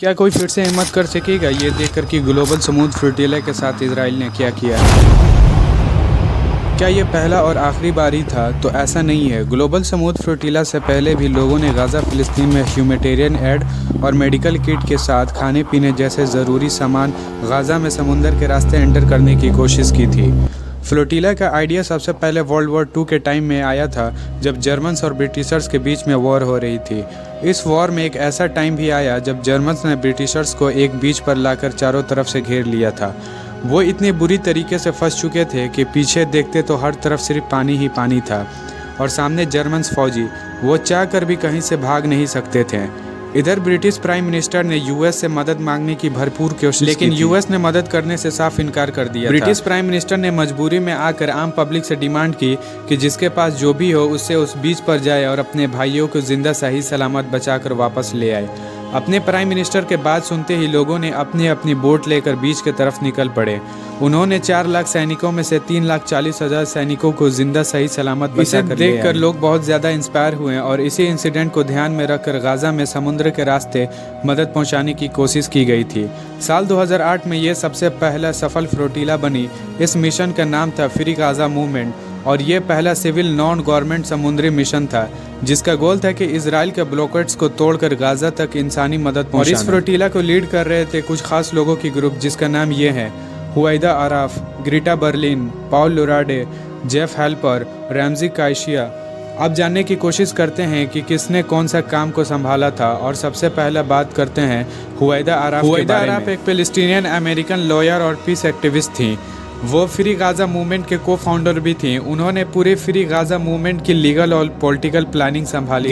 क्या कोई फिर से हिम्मत कर सकेगा ये देखकर कि ग्लोबल समुद्र फ्लोटिला के साथ इजराइल ने क्या किया है? क्या ये पहला और आखिरी बारी था? तो ऐसा नहीं है। ग्लोबल समुद्र फ्लोटिला से पहले भी लोगों ने गाज़ा फ़िलिस्तीन में ह्यूमैनिटेरियन एड और मेडिकल किट के साथ खाने पीने जैसे ज़रूरी सामान गाज़ा में समुंदर के रास्ते एंटर करने की कोशिश की थी। फ्लोटिला का आइडिया सबसे पहले वर्ल्ड वॉर 2 के टाइम में आया था, जब जर्मन्स और ब्रिटिशर्स के बीच में वॉर हो रही थी। इस वॉर में एक ऐसा टाइम भी आया जब जर्मन्स ने ब्रिटिशर्स को एक बीच पर लाकर चारों तरफ से घेर लिया था। वो इतने बुरी तरीके से फंस चुके थे कि पीछे देखते तो हर तरफ सिर्फ पानी ही पानी था और सामने जर्मन्स फौजी वो चाह कर भी कहीं से भाग नहीं सकते थे। इधर ब्रिटिश प्राइम मिनिस्टर ने यूएस से मदद मांगने की भरपूर कोशिश लेकिन यूएस ने मदद करने से साफ इनकार कर दिया। ब्रिटिश प्राइम मिनिस्टर ने मजबूरी में आकर आम पब्लिक से डिमांड की कि जिसके पास जो भी हो उससे उस बीच पर जाए और अपने भाइयों को जिंदा सही सलामत बचाकर वापस ले आए। अपने प्राइम मिनिस्टर के बात सुनते ही लोगों ने अपनी अपनी बोट लेकर बीच की तरफ निकल पड़े। उन्होंने 4 लाख सैनिकों में से 3,40,000 सैनिकों को जिंदा सही सलामत बचाकर देखकर लोग बहुत ज़्यादा इंस्पायर हुए और इसी इंसिडेंट को ध्यान में रखकर गाज़ा में समुद्र के रास्ते मदद पहुंचाने की कोशिश की गई थी। साल 2008 में ये सबसे पहला सफल फ्लोटिला बनी। इस मिशन का नाम था फ्री गाज़ा मूवमेंट और ये पहला सिविल नॉन गवर्नमेंट समुद्री मिशन था जिसका गोल था कि इजराइल के ब्लॉकेट्स को तोड़कर गाज़ा तक इंसानी मदद पहुंचाना। और इस फ्लोटिला को लीड कर रहे थे कुछ खास लोगों की ग्रुप जिसका नाम ये है: हुवैदा आराफ, ग्रीटा बर्लिन, पाउल लुराडे, जेफ हेल्पर, रैमजी काइशिया। अब जानने की कोशिश करते हैं कि किसने कौन सा काम को संभाला था और सबसे पहला बात करते हैं हुवैदा आराफ के बारे में। हुवैदा आराफ एक पैलेस्टीनियन अमेरिकन लॉयर और पीस एक्टिविस्ट थी। वो फ्री गाज़ा मूवमेंट के को फाउंडर भी थी। उन्होंने पूरे फ्री गाज़ा मूवमेंट की लीगल और पॉलिटिकल प्लानिंग संभाली।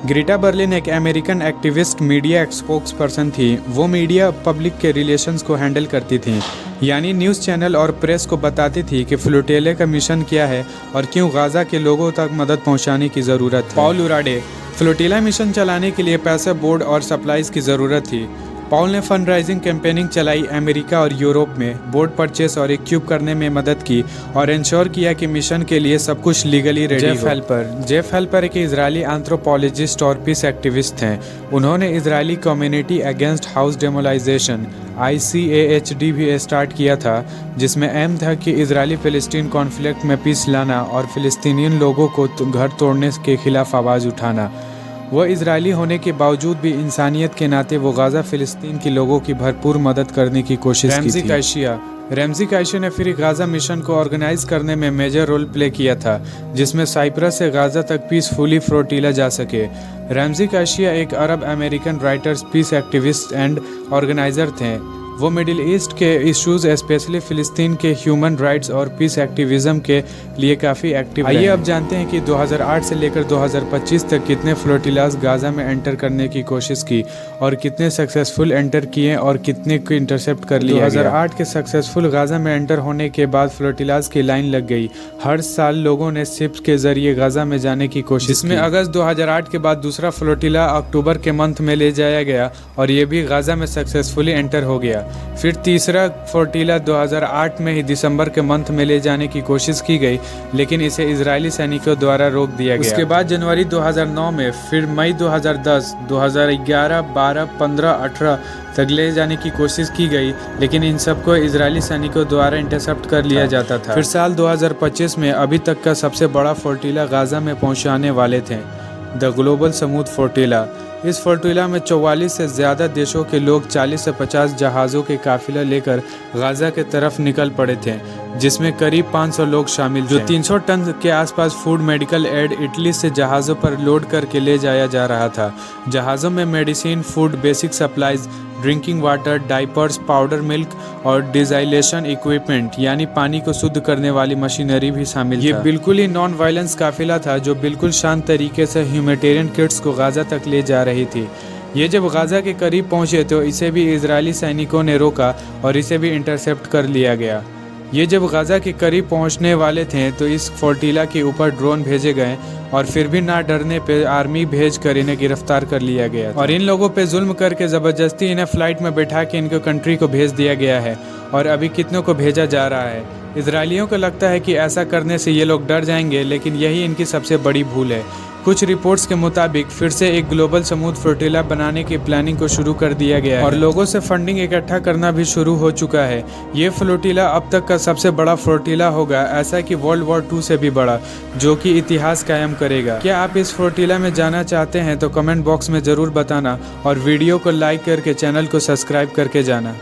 ग्रीटा बर्लिन एक American activist media spokes person थी। वो मीडिया पब्लिक के रिलेशंस को हैंडल करती थी, यानी न्यूज़ चैनल और प्रेस को बताती थी कि फ्लोटिला का मिशन क्या है और क्यों गाज़ा के लोगों तक मदद पहुंचाने की ज़रूरत है। पाउल लुराडे, फ्लोटिला मिशन चलाने के लिए पैसे, बोर्ड और सप्लाईज की ज़रूरत थी। पॉल ने फंड राइजिंग कैंपेनिंग चलाई, अमेरिका और यूरोप में बोर्ड परचेस और इक्विप करने में मदद की और इंश्योर किया कि मिशन के लिए सब कुछ लीगली रेडी हो। जेफ हेल्पर एक इजरायली एंथ्रोपोलॉजिस्ट और पीस एक्टिविस्ट हैं। उन्होंने Israeli community against house demolition ICAHD भी स्टार्ट किया था, जिसमें एम था कि इजरायली फ़िलिस्तीन कॉन्फ्लिक्ट में पीस लाना और फ़िलिस्तीनियन लोगों को घर तोड़ने के खिलाफ आवाज़ उठाना। वह इजरायली होने के बावजूद भी इंसानियत के नाते वो गाज़ा फ़िलिस्तीन के लोगों की भरपूर मदद करने की कोशिश की थी। रैमजी काइशिया ने फिर गाज़ा मिशन को ऑर्गेनाइज करने में मेजर रोल प्ले किया था, जिसमें साइप्रस से गाज़ा तक पीसफुली फ्लोटिला जा सके। रैमजी काइशिया एक Arab American writers, peace activist and organizer थे। वो मिडिल ईस्ट के इश्यूज, स्पेशली फ़िलिस्तीन के ह्यूमन राइट्स और पीस एक्टिविज़म के लिए काफ़ी एक्टिव रहे। आइए अब जानते हैं कि 2008 से लेकर 2025 तक कितने फ्लोटिलाज गाज़ा में एंटर करने की कोशिश की और कितने सक्सेसफुल एंटर किए और कितने को इंटरसेप्ट कर लिया। 2008 के सक्सेसफुल गाज़ा में एंटर होने के बाद फ्लोटिलाज की लाइन लग गई। हर साल लोगों ने शिप्स के जरिए गाज़ा में जाने की कोशिश की। अगस्त 2008 के बाद दूसरा फ्लोटिला अक्टूबर के मंथ में ले जाया गया और ये भी गाज़ा में सक्सेसफुली एंटर हो गया। फिर तीसरा फ्लोटिला 2008 में ही दिसंबर के मंथ में ले जाने की कोशिश की गई, लेकिन इसे इजरायली सैनिकों द्वारा रोक दिया गया। उसके बाद जनवरी 2009 में, फिर मई 2010, 2011, 12, 15, 18 तक ले जाने की कोशिश की गई, लेकिन इन सबको इजरायली सैनिकों द्वारा इंटरसेप्ट कर लिया जाता था। फिर साल 2025 में अभी तक का सबसे बड़ा फ्लोटिला गाज़ा में पहुंचाने वाले थे, द ग्लोबल समुद्र फ्लोटिला। इस फ्लोटिला में 44 से ज़्यादा देशों के लोग 40 से 50 जहाज़ों के काफिला लेकर गाज़ा के तरफ निकल पड़े थे, जिसमें करीब 500 लोग शामिल थे। जो 300 टन के आसपास फूड मेडिकल एड इटली से जहाज़ों पर लोड करके ले जाया जा रहा था। जहाज़ों में medicine, food, basic supplies, drinking water, diapers, powder milk और डिजाइलेशन इक्विपमेंट यानी पानी को शुद्ध करने वाली मशीनरी भी शामिल था। ये बिल्कुल ही नॉन वायलेंस काफिला था जो बिल्कुल शांत तरीके से ह्यूमैनिटेरियन किट्स को गाज़ा तक ले जा रही थी। ये जब गाज़ा के करीब पहुंचे तो इसे भी इजरायली सैनिकों ने रोका और इसे भी इंटरसेप्ट कर लिया गया। ये जब गाज़ा के करीब पहुंचने वाले थे तो इस फ्लोटिला के ऊपर ड्रोन भेजे गए और फिर भी ना डरने पे आर्मी भेज कर इन्हें गिरफ्तार कर लिया गया और इन लोगों पे जुल्म करके ज़बरदस्ती इन्हें फ़्लाइट में बैठा के इनको कंट्री को भेज दिया गया है और अभी कितनों को भेजा जा रहा है। इजरायलियों को लगता है कि ऐसा करने से ये लोग डर जाएंगे, लेकिन यही इनकी सबसे बड़ी भूल है, कुछ रिपोर्ट्स के मुताबिक फिर से एक ग्लोबल समुद्र फ्लोटिला बनाने की प्लानिंग को शुरू कर दिया गया है और लोगों से फंडिंग इकट्ठा करना भी शुरू हो चुका है। ये फ्लोटिला अब तक का सबसे बड़ा फ्लोटिला होगा, ऐसा कि वर्ल्ड वॉर 2 से भी बड़ा, जो कि इतिहास कायम करेगा। क्या आप इस फ्लोटिला में जाना चाहते हैं तो कमेंट बॉक्स में ज़रूर बताना और वीडियो को लाइक करके चैनल को सब्सक्राइब करके जाना।